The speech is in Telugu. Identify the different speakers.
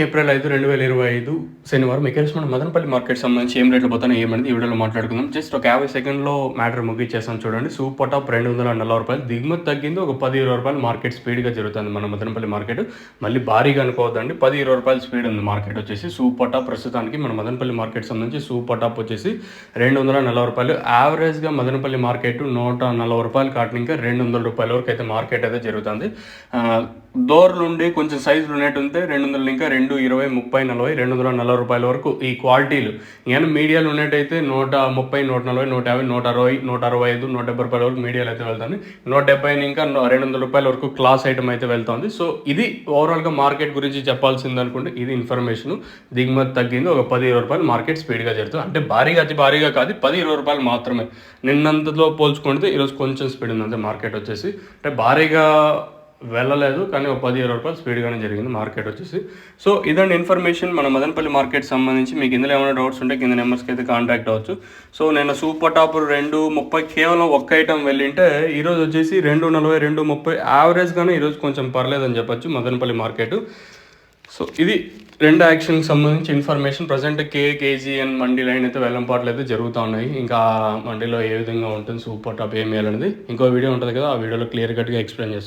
Speaker 1: ఏప్రిల్ 5, 2025 శనివారం ఈరోజు మనం మదనపల్లి మార్కెట్ సంబంధించి ఏం రేట్లు పోతున్నాయి ఏమనేది ఈ వీడియోలో మాట్లాడుకుందాం. జస్ట్ ఒక 50 సెకండ్లో మ్యాటర్ ముగించేసాం చూడండి. సూపర్ టాప్ ₹240 దిగుమతి తగ్గింది. ఒక ₹10-20 మార్కెట్ స్పీడ్గా జరుగుతుంది మన మదనపల్లి మార్కెట్. మళ్ళీ భారీగా అనుకోవద్దండి, ₹10-20 స్పీడ్ ఉంది మార్కెట్ వచ్చేసి. సూపర్ టాప్ ప్రస్తుతానికి మన మదనపల్లి మార్కెట్ సంబంధించి సూపర్ టాప్ వచ్చేసి ₹240. యావరేజ్గా మదనపల్లి మార్కెట్ ₹140 కాటిన ఇంకా ₹200 వరకు అయితే మార్కెట్ అయితే జరుగుతుంది. డోర్లు ఉండి కొంచెం సైజులు ఉన్నట్టు ఉంటే 200 ఇంకా 220, 30, 40, ₹240 వరకు ఈ క్వాలిటీలు. కానీ మీడియాలు ఉన్నట్టయితే 130, 140, 150, 160, 165, ₹170 వరకు మీడియాలు అయితే వెళ్తుంది. 170 ఇంకా ₹200 వరకు క్లాస్ ఐటమ్ అయితే వెళ్తుంది. సో ఇది ఓవరాల్గా మార్కెట్ గురించి చెప్పాల్సింది అనుకుంటే ఇది ఇన్ఫర్మేషన్. దిగుమతి తగ్గింది, ఒక ₹10-20 మార్కెట్ స్పీడ్గా జరుగుతుంది. అంటే భారీగా అతి భారీగా కాదు, ₹10-20 మాత్రమే. నిన్నంతలో పోల్చుకుంటే ఈరోజు కొంచెం స్పీడ్ ఉంది అంతే మార్కెట్ వచ్చేసి. అంటే భారీగా వెళ్ళలేదు, కానీ ఒక ₹10-20 స్పీడ్గానే జరిగింది మార్కెట్ వచ్చేసి. సో ఇదండి ఇన్ఫర్మేషన్ మన మదనపల్లి మార్కెట్ సంబంధించి. మీకు ఇందులో ఏమైనా డౌట్స్ ఉంటే కింద నెంబర్స్కి అయితే కాంటాక్ట్ అవ్వచ్చు. సో నేను సూపర్ టాప్ 230 కేవలం ఒక్క ఐటమ్ వెళ్ళింటే ఈరోజు వచ్చేసి 240, 230 యావరేజ్గానే ఈరోజు కొంచెం పర్లేదని చెప్పొచ్చు మదనపల్లి మార్కెట్. సో ఇది రెండు యాక్షన్కి సంబంధించి information. Present KG and mandi line అయితే వెళ్ళంపాట్లు అయితే జరుగుతూ ఉన్నాయి. ఇంకా మండీలో ఏ విధంగా ఉంటుంది సూపర్ టాప్ ఏమి వేయాలనేది ఇంకో వీడియో ఉంటుంది కదా, ఆ వీడియోలో క్లియర్ కట్గా ఎక్స్ప్లెయిన్ చేస్తాను.